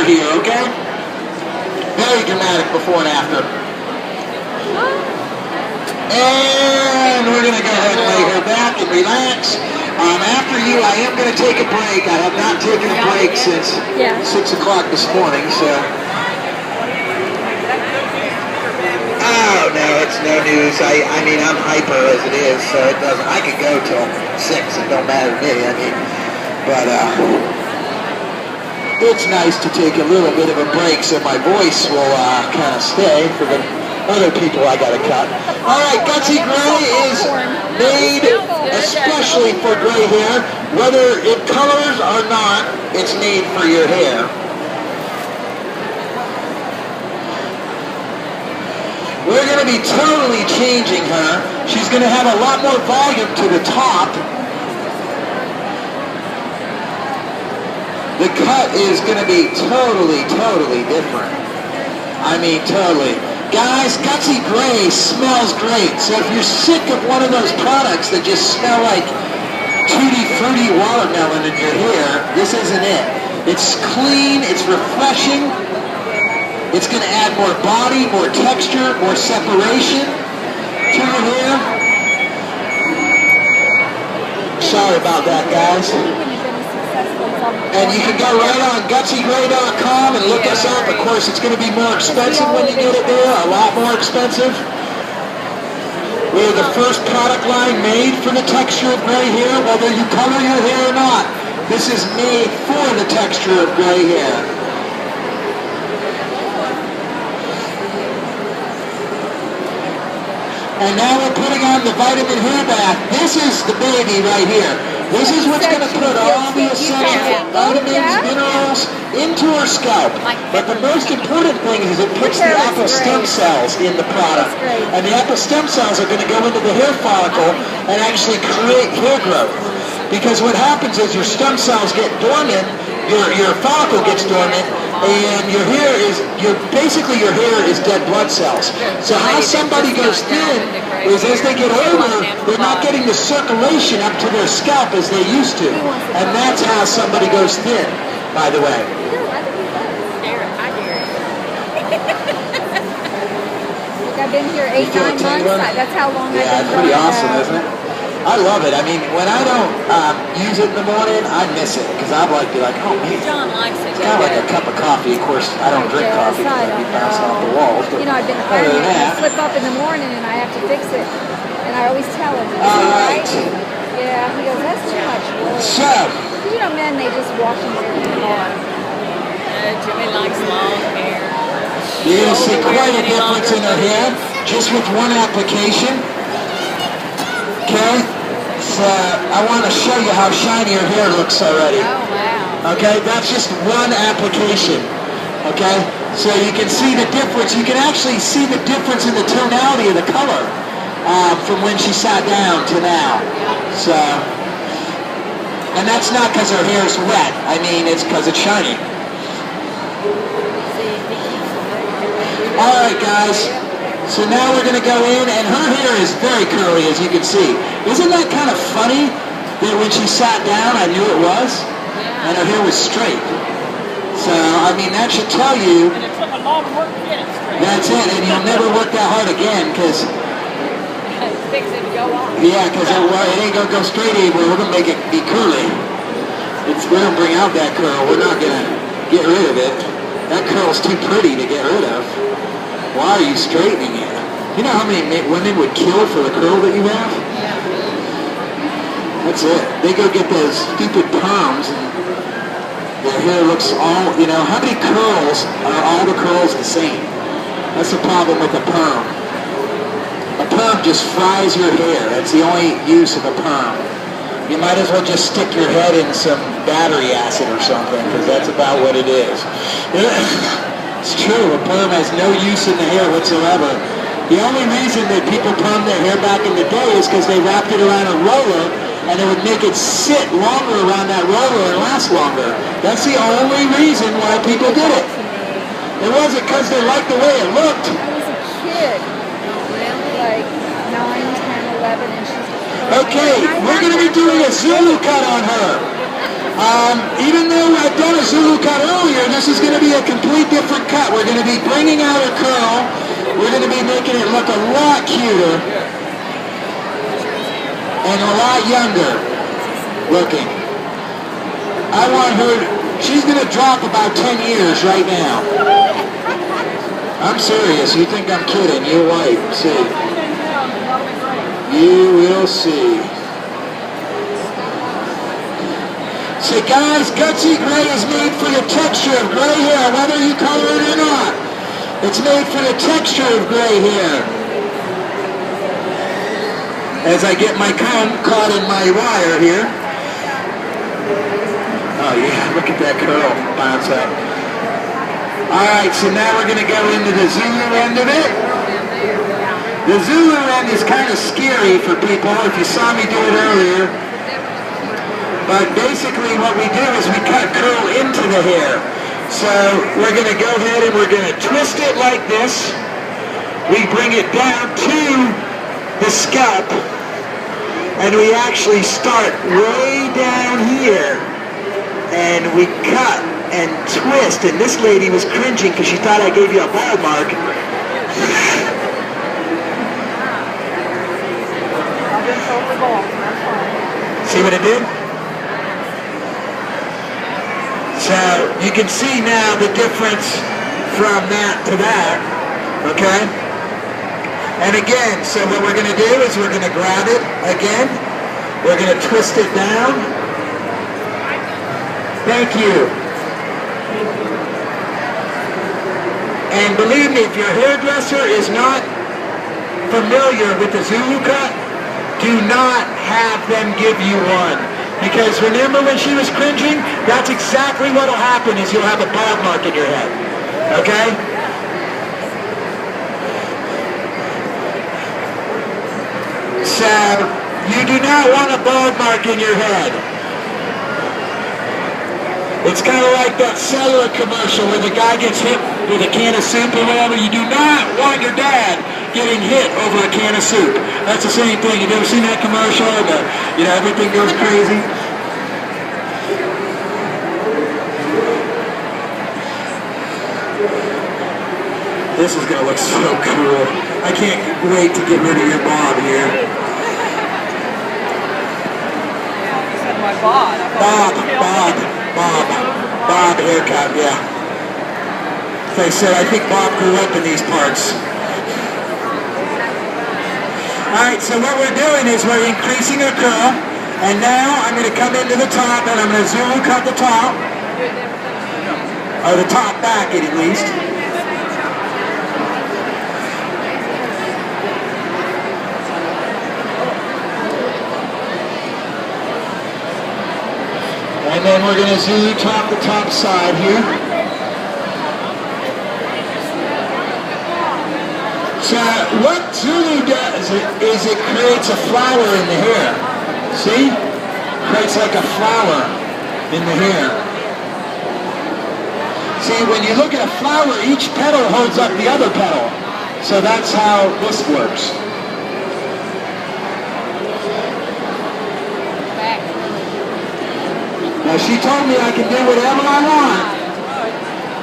after here, okay? Very dramatic before and after. And we're going to go ahead and lay her back and relax. After you, I am going to take a break. I have not taken a break since 6 o'clock this morning, so... Oh, no, it's no news. I mean, I'm hyper as it is, so it doesn't... I could go till 6. It don't matter to me. I mean, but, it's nice to take a little bit of a break so my voice will kind of stay for the other people I got to cut. All right, Gutsy Gray is made especially for gray hair. Whether it colors or not, it's made for your hair. We're going to be totally changing her. She's going to have a lot more volume to the top. The cut is going to be totally different. I mean, totally. Guys, Gutsy Gray smells great. So if you're sick of one of those products that just smell like tutti fruity watermelon in your hair, this isn't it. It's clean, it's refreshing. It's going to add more body, more texture, more separation to your hair. Sorry about that, guys. And you can go right on gutsygray.com and look us up. Of course, it's going to be more expensive when you get it there, a lot more expensive. We're the first product line made for the texture of gray hair, whether you color your hair or not. This is made for the texture of gray hair. And now we're putting on the vitamin hair bath. This is the baby right here. This is what's going to put all the essential vitamins, minerals into our scalp. But the most important thing is it puts the apple stem cells in the product. And the apple stem cells are going to go into the hair follicle and actually create hair growth. Because what happens is your stem cells get dormant, your follicle gets dormant, and your hair is, basically your hair is dead blood cells. So how somebody goes thin is as they get older, they're not getting the circulation up to their scalp as they used to. And that's how somebody goes thin, by the way. I've been here 8-9 months. That's how long I've been. Yeah, it's pretty awesome, isn't it? I love it. I mean, when I don't use it in the morning, I miss it because I'd like to be like, oh man, John likes it. It's kind of like a cup of coffee. Of course, I don't drink coffee because I'd be bouncing off the walls. But you know, I've been other than I that, slip up in the morning and I have to fix it, and I always tell him. all right. Yeah, he goes, that's too much work. So, You know, men, they just wash them very hard. Jimmy likes long hair. you're going to see quite a difference in her hair just with one application. Okay? So, I want to show you how shiny her hair looks already. Oh, wow. Okay, that's just one application. Okay, so you can see the difference. You can actually see the difference in the tonality of the color from when she sat down to now. So, and that's not because her hair is wet. I mean, it's because it's shiny. All right, guys. So now we're going to go in, and her hair is very curly, as you can see. Isn't that kind of funny that when she sat down, I knew it was? And her hair was straight. So, I mean, that should tell you... And it took a lot of work to get it straight. That's it, and you'll never work that hard again, because... Fix it and go on. Yeah, because it ain't going to go straight anywhere. We're going to make it be curly. We're going to bring out that curl. We're not going to get rid of it. That curl's too pretty to get rid of. Why are you straightening it? You know how many women would kill for the curl that you have? Yeah. That's it. They go get those stupid perms and their hair looks all, you know, how many curls are all the curls the same? That's the problem with a perm. A perm just fries your hair. That's the only use of a perm. You might as well just stick your head in some battery acid or something, because that's about what it is. It's true, a perm has no use in the hair whatsoever. The only reason that people perm their hair back in the day is because they wrapped it around a roller and it would make it sit longer around that roller and last longer. That's the only reason why people did it. It wasn't because they liked the way it looked. I was a kid, like 9, 10, 11, and she's... Okay, we're going to be doing a Zulu cut on her. Even though I've done a Zulu cut earlier, this is going to be a complete different cut. We're going to be bringing out a curl. We're going to be making it look a lot cuter and a lot younger looking. I want her, she's going to drop about 10 years right now. I'm serious. You think I'm kidding. You'll wait. See. You will see. So guys, Gutsy Gray is made for the texture of gray hair, whether you color it or not. It's made for the texture of gray hair. As I get my comb caught in my wire here. Oh yeah, look at that curl bounce up. Alright, so now we're going to go into the Zulu end of it. The Zulu end is kind of scary for people, if you saw me do it earlier. But basically what we do is we cut curl into the hair. So we're going to go ahead and we're going to twist it like this. We bring it down to the scalp. And we actually start way down here. And we cut and twist. And this lady was cringing because she thought I gave you a bald mark. See what it did? So you can see now the difference from that to that, okay? And again, so what we're going to do is we're going to grab it again. We're going to twist it down. Thank you. And believe me, if your hairdresser is not familiar with the Zulu cut, do not have them give you one. Because remember when she was cringing? That's exactly what will happen is you'll have a bald mark in your head. Okay? So, you do not want a bald mark in your head. It's kind of like that cellular commercial where the guy gets hit with a can of soup or whatever. You do not want your dad getting hit over a can of soup. That's the same thing. You've ever seen that commercial? Everything goes crazy. This is going to look so cool. I can't wait to get rid of your bob here. You said my bod. Bob haircut, yeah. Like I said, I think Bob grew up in these parts. Alright, so what we're doing is we're increasing our curl, and now I'm going to come into the top, and I'm going to Zulu cut the top, or the top back at least. And then we're going to Zulu top the top side here. So what Zulu does is it creates a flower in the hair. See? Creates like a flower in the hair. See, when you look at a flower, each petal holds up the other petal. So that's how this works. Now she told me I can do whatever I want.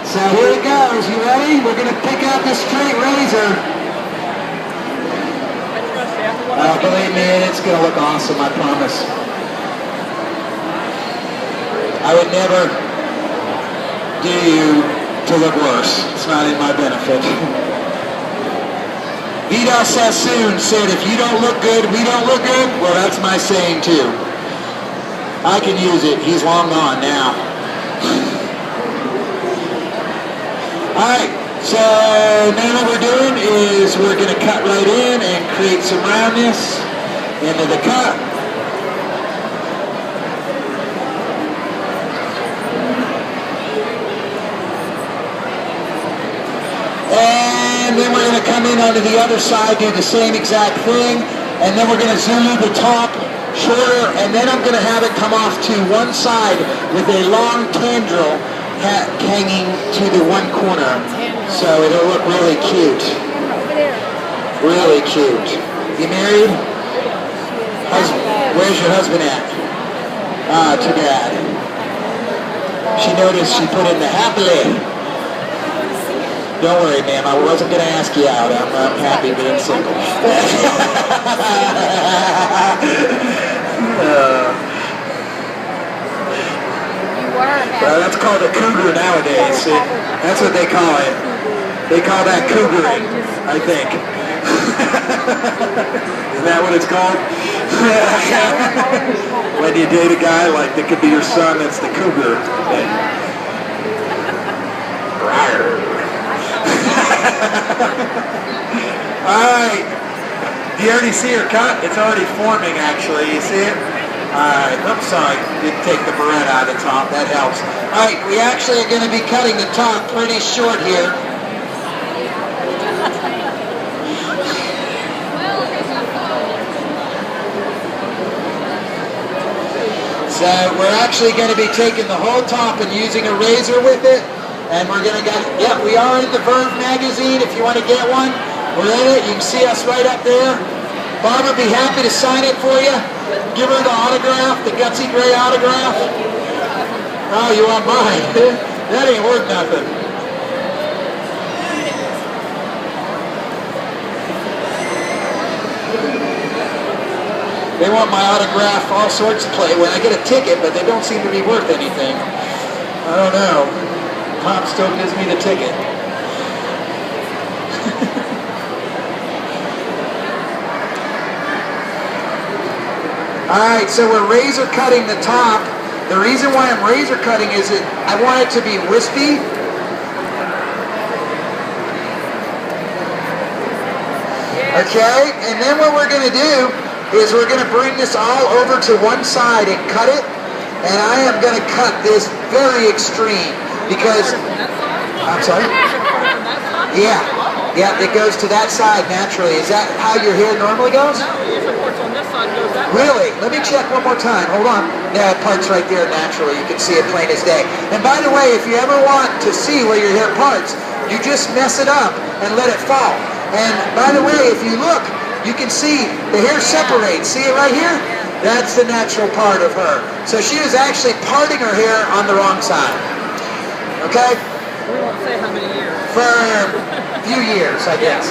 So here it goes. You ready? We're going to pick out this straight razor. Believe me, it's going to look awesome, I promise. I would never do you to look worse. It's not in my benefit. Vidal Sassoon said, if you don't look good, we don't look good. Well, that's my saying too. I can use it. He's long gone now. Alright, so now what we're doing is we're going to cut right in and create some roundness into the cut. And then we're going to come in onto the other side, do the same exact thing, and then we're going to Zulu the top shorter, and then I'm going to have it come off to one side with a long tendril hanging to the one corner. So it'll look really cute. Really cute. You married? Where's your husband at? Too bad. She noticed she put in the happily. Don't worry, ma'am. I wasn't going to ask you out. I'm happy being single. That's called a cougar nowadays. See? That's what they call it. They call that cougaring, I think. Is that what it's called? When you date a guy like that could be your son, that's the cougar. Alright. Do you already see her cut? It's already forming actually. You see it? Alright. Oops, sorry. Didn't take the barrette out of the top. That helps. Alright. We actually are going to be cutting the top pretty short here. So we're actually going to be taking the whole top and using a razor with it. And we're going to get, yeah, we are in the Verve magazine if you want to get one. We're in it. You can see us right up there. Bob would be happy to sign it for you. Give her the autograph, the Gutsy Gray autograph. Oh, you want mine? That ain't worth nothing. They want my autograph, all sorts of play. When I get a ticket, but they don't seem to be worth anything. I don't know. Pop still gives me the ticket. Alright, so we're razor cutting the top. The reason why I'm razor cutting is that I want it to be wispy. Okay, and then what we're going to do is we're going to bring this all over to one side and cut it. And I am going to cut this very extreme because, I'm sorry? Yeah, it goes to that side naturally. Is that how your hair normally goes? No, it usually parts on this side goes that way. Really? Let me check one more time. Hold on. Yeah, it parts right there naturally. You can see it plain as day. And by the way, if you ever want to see where your hair parts, you just mess it up and let it fall. And by the way, if you look, you can see the hair separates. See it right here? That's the natural part of her. So she was actually parting her hair on the wrong side. Okay? We won't say how many years. For a few years, I guess.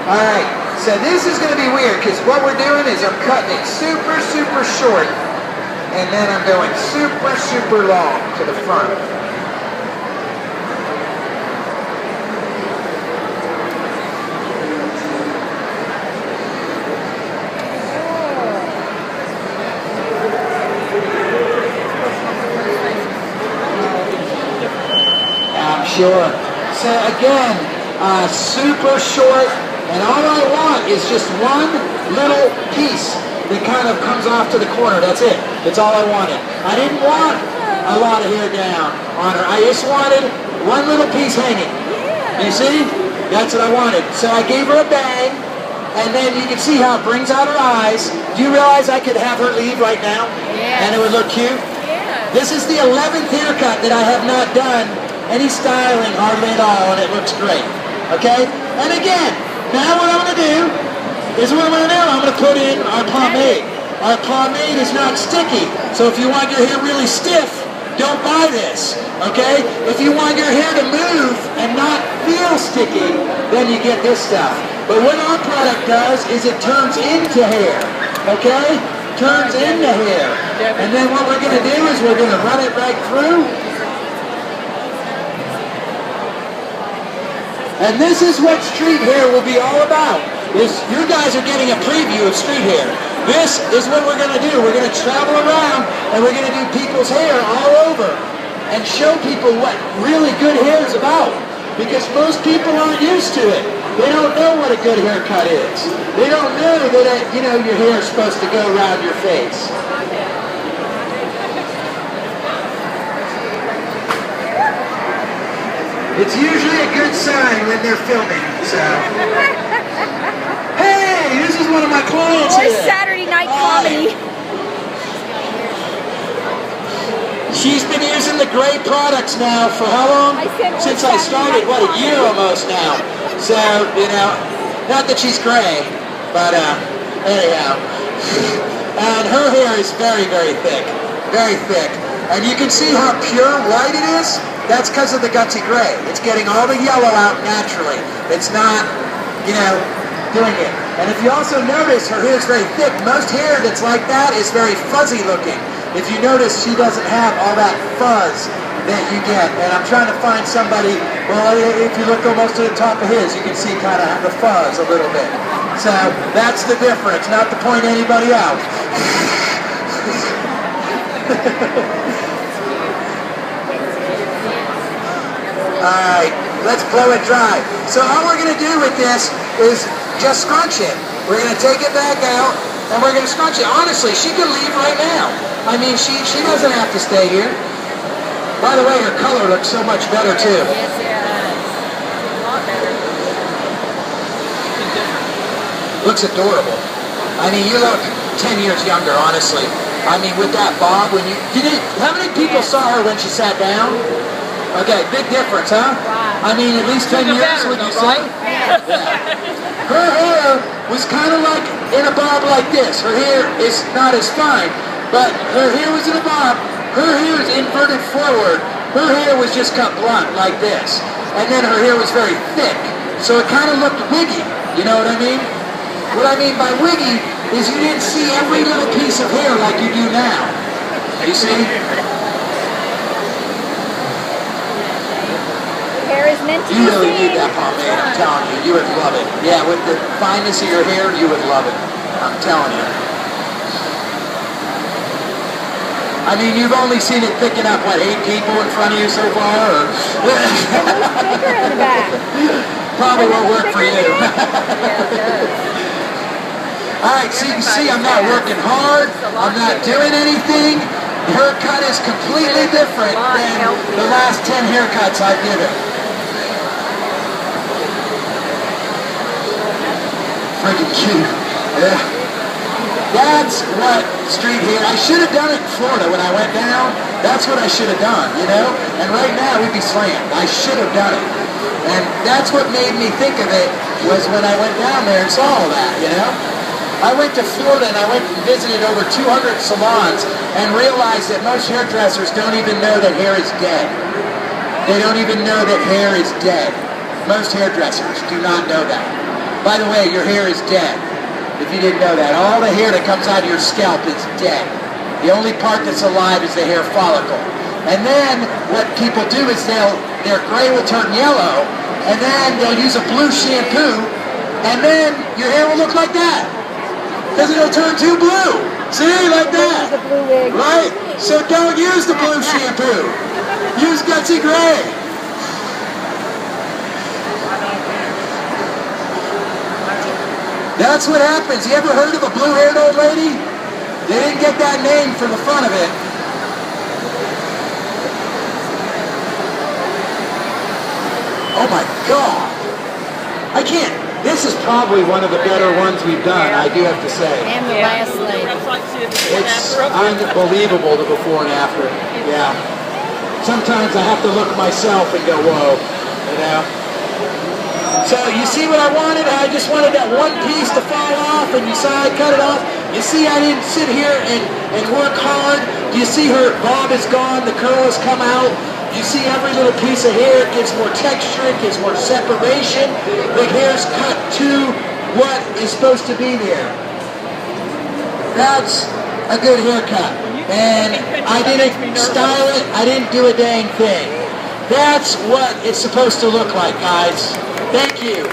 Alright, so this is going to be weird because what we're doing is I'm cutting it super, super short and then I'm going super, super long to the front. Sure. So again, super short, and all I want is just one little piece that kind of comes off to the corner. That's it. That's all I wanted. I didn't want a lot of hair down on her. I just wanted one little piece hanging. You see? That's what I wanted. So I gave her a bang, and then you can see how it brings out her eyes. Do you realize I could have her leave right now? Yeah. And it would look cute? Yeah. This is the 11th haircut that I have not done any styling hardly at all, and it looks great. Okay? And again, now what I'm going to do is I'm going to put in our pomade. Our pomade is not sticky, so if you want your hair really stiff, don't buy this. Okay? If you want your hair to move and not feel sticky, then you get this stuff. But what our product does is it turns into hair. Okay? Turns into hair. And then what we're going to do is we're going to run it right through. And this is what street hair will be all about. You guys are getting a preview of street hair. This is what we're going to do. We're going to travel around and we're going to do people's hair all over and show people what really good hair is about. Because most people aren't used to it. They don't know what a good haircut is. They don't know that, your hair is supposed to go around your face. It's usually a good sign when they're filming, so. Hey, this is one of my clients Or here. Saturday night comedy. She's been using the gray products now for how long? Since I started, what, a year almost now. So, not that she's gray, but anyhow. And her hair is very, very thick. Very thick. And you can see how pure white it is. That's because of the gutsy gray. It's getting all the yellow out naturally. It's not, you know, doing it. And if you also notice, her hair is very thick. Most hair that's like that is very fuzzy looking. If you notice, she doesn't have all that fuzz that you get. And I'm trying to find somebody, well, if you look almost to the top of his, you can see kind of the fuzz a little bit. So that's the difference, not to point anybody out. Alright, let's blow it dry. So all we're going to do with this is just scrunch it. We're going to take it back out, and we're going to scrunch it. Honestly, she could leave right now. I mean, she doesn't have to stay here. By the way, her color looks so much better, too. Yes, it does. A lot better. Looks adorable. I mean, you look 10 years younger, honestly. I mean, with that bob, when you... how many people saw her when she sat down? Okay, big difference, huh? Wow. I mean, at least 10 years, would you say? Yeah. Her hair was kind of like in a bob like this. Her hair is not as fine, but her hair was in a bob. Her hair is inverted forward. Her hair was just cut blunt like this. And then her hair was very thick. So it kind of looked wiggy. You know what I mean? What I mean by wiggy is you didn't see every little piece of hair like you do now. You see? Hair is meant to You be really seen. need that pomade, I'm telling you. You would love it. Yeah, with the fineness of your hair, you would love it. I'm telling you. I mean, you've only seen it picking up, what, 8 people in front of you so far? Or... It looks bigger in the back. Probably won't work for you. Yeah, it does. All right, so you can see I'm not working hard. I'm not doing anything. The haircut is completely different than the last 10 haircuts I've given. Freaking cute. Yeah. That's what street hair, I should have done it in Florida when I went down. That's what I should have done, you know? And right now we'd be slammed. I should have done it. And that's what made me think of it, was when I went down there and saw all that, you know? I went to Florida and I went and visited over 200 salons and realized that most hairdressers don't even know that hair is dead. They don't even know that hair is dead. Most hairdressers do not know that. By the way, your hair is dead. If you didn't know that, all the hair that comes out of your scalp is dead. The only part that's alive is the hair follicle. And then what people do is their gray will turn yellow, and then they'll use a blue shampoo, and then your hair will look like that. Because it'll turn too blue. See, like that. The blue wig. Right? So don't use the blue shampoo. Use Gutsy Gray. That's what happens. You ever heard of a blue-haired old lady? They didn't get that name for the fun of it. Oh my God. I can't. This is probably one of the better ones we've done, I do have to say. And the last lady. That's like seeing the before and It's after. unbelievable, the before and after. Yeah. Sometimes I have to look myself and go, whoa, you know? So you see what I wanted? I just wanted that one piece to fall off, and you saw I cut it off. You see I didn't sit here and work hard. You see her bob is gone, the curl has come out. You see every little piece of hair, it gives more texture, it gives more separation. The hair's cut to what is supposed to be there. That's a good haircut. And I didn't style it, I didn't do a dang thing. That's what it's supposed to look like, guys. Thank you.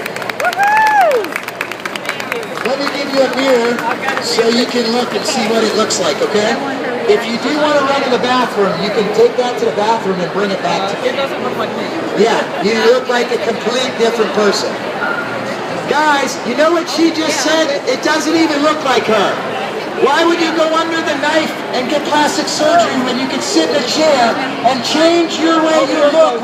Let me give you a mirror so you can look and see what it looks like, okay? If you do want to run to the bathroom, you can take that to the bathroom and bring it back to me. It doesn't look like me. Yeah, you look like a complete different person. Guys, you know what she just said? It doesn't even look like her. Why would you go under the knife and get plastic surgery when you can sit in a chair and change your way you look?